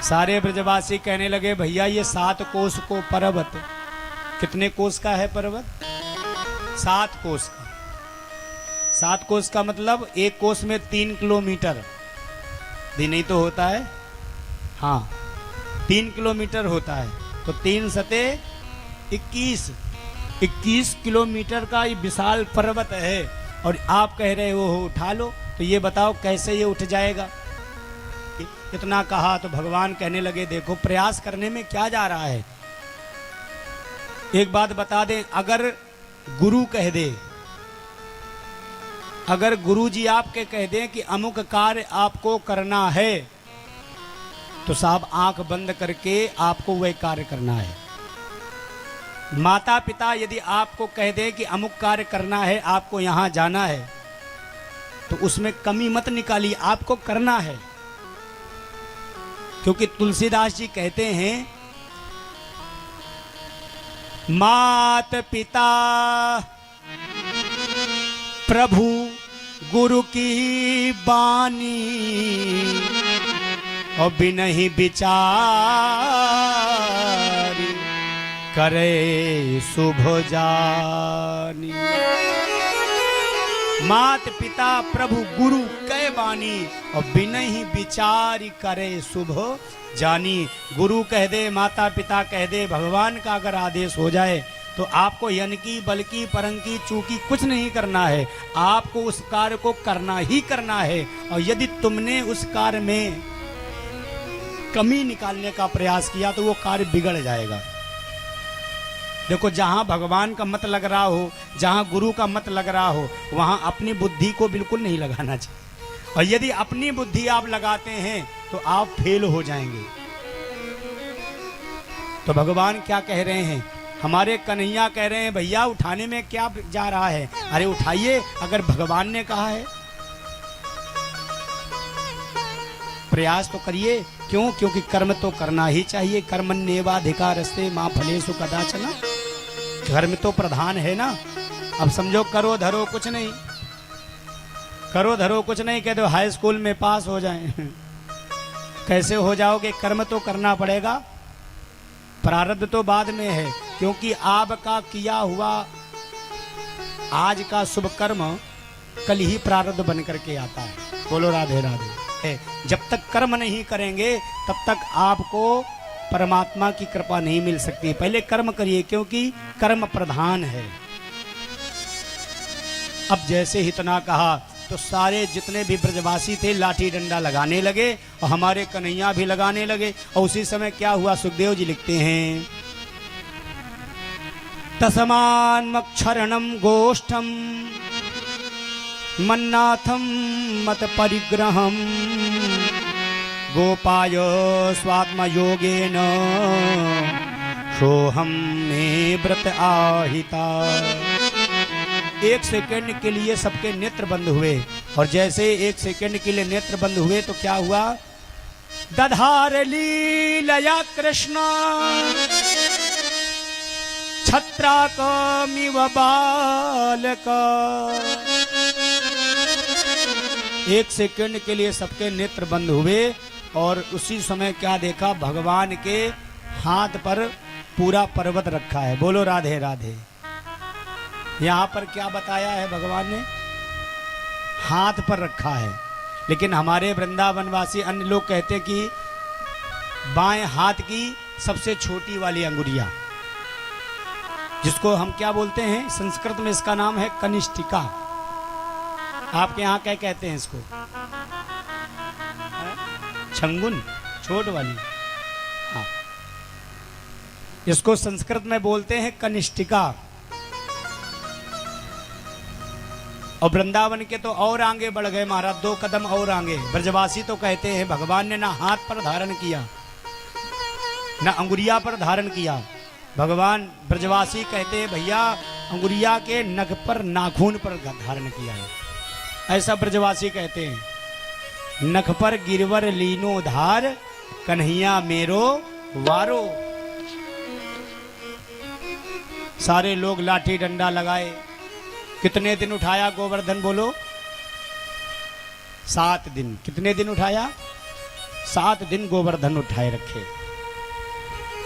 सारे ब्रजवासी कहने लगे भैया ये 7 कोस को पर्वत, कितने कोस का है पर्वत? 7 कोस का। 7 कोस का मतलब एक कोस में 3 किलोमीटर भी नहीं तो होता है, हाँ 3 किलोमीटर होता है। तो 3 सते 21 किलोमीटर का ये विशाल पर्वत है और आप कह रहे हो उठा लो, तो ये बताओ कैसे ये उठ जाएगा? इतना कहा तो भगवान कहने लगे देखो प्रयास करने में क्या जा रहा है। एक बात बता दें, अगर गुरु कह दे, अगर गुरु जी आपके कह दें कि अमुक कार्य आपको करना है तो साहब आंख बंद करके आपको वह कार्य करना है। माता पिता यदि आपको कह दें कि अमुक कार्य करना है, आपको यहां जाना है, तो उसमें कमी मत निकालिए, आपको करना है। क्योंकि तुलसीदास जी कहते हैं मात पिता प्रभु गुरु की बानी और बिनहि विचारी करे शुभ जानी। मात पिता प्रभु गुरु कै बानी और बिनहि विचारी करे शुभ जानी। गुरु कह दे, माता पिता कह दे, भगवान का अगर आदेश हो जाए तो आपको यनकी बल्कि परंकी चूकी कुछ नहीं करना है, आपको उस कार्य को करना ही करना है। और यदि तुमने उस कार्य में कमी निकालने का प्रयास किया तो वो कार्य बिगड़ जाएगा। देखो जहां भगवान का मत लग रहा हो, जहां गुरु का मत लग रहा हो, वहां अपनी बुद्धि को बिल्कुल नहीं लगाना चाहिए। और यदि अपनी बुद्धि आप लगाते हैं तो आप फेल हो जाएंगे। तो भगवान क्या कह रहे हैं, हमारे कन्हैया कह रहे हैं भैया उठाने में क्या जा रहा है, अरे उठाइए, अगर भगवान ने कहा है प्रयास तो करिए। क्यों? क्योंकि कर्म तो करना ही चाहिए। कर्मण्येवाधिकारस्ते मां फलेषु कदाचन। कर्म तो प्रधान है ना। अब समझो करो धरो कुछ नहीं, करो धरो कुछ नहीं, कह दो हाई स्कूल में पास हो जाएं कैसे हो जाओगे? कर्म तो करना पड़ेगा, प्रारब्ध तो बाद में है। क्योंकि आपका किया हुआ आज का शुभ कर्म कल ही प्रारब्ध बन करके आता है। बोलो राधे राधे। जब तक कर्म नहीं करेंगे तब तक आपको परमात्मा की कृपा नहीं मिल सकती। पहले कर्म करिए क्योंकि कर्म प्रधान है। अब जैसे ही इतना कहा तो सारे जितने भी ब्रजवासी थे लाठी डंडा लगाने लगे और हमारे कन्हैया भी लगाने लगे। और उसी समय क्या हुआ, सुखदेव जी लिखते हैं तस्मान्मक्षरणं गोष्ठम मन्नाथम मत परिग्रहम गोपाय स्वात्म योगेन सोहम में व्रत आहिता। 1 सेकंड के लिए सबके नेत्र बंद हुए और जैसे 1 सेकंड के लिए नेत्र बंद हुए तो क्या हुआ, दधार लीलया कृष्ण छत्राकमिव बालक। 1 सेकंड के लिए सबके नेत्र बंद हुए और उसी समय क्या देखा, भगवान के हाथ पर पूरा पर्वत रखा है। बोलो राधे राधे। यहां पर क्या बताया है भगवान ने, हाथ पर रखा है। लेकिन हमारे वृंदावनवासी अन्य लोग कहते कि बाएं हाथ की सबसे छोटी वाली अंगुरिया, जिसको हम क्या बोलते हैं, संस्कृत में इसका नाम है कनिष्ठिका। आपके यहाँ क्या कहते हैं इसको? छंगुन, छोट वाली। हाँ, इसको संस्कृत में बोलते हैं कनिष्ठिका। और वृंदावन के तो और आगे बढ़ गए महाराज, 2 कदम और आगे। ब्रजवासी तो कहते हैं भगवान ने ना हाथ पर धारण किया ना अंगुरिया पर धारण किया। भगवान ब्रजवासी कहते हैं भैया अंगुरिया के नख पर नाखून पर धारण किया है, ऐसा ब्रजवासी कहते हैं। नख पर गिरवर लीनो धार कन्हैया मेरो वारो। सारे लोग लाठी डंडा लगाए। कितने दिन उठाया गोवर्धन बोलो? 7 दिन। कितने दिन उठाया? 7 दिन गोवर्धन उठाए रखे।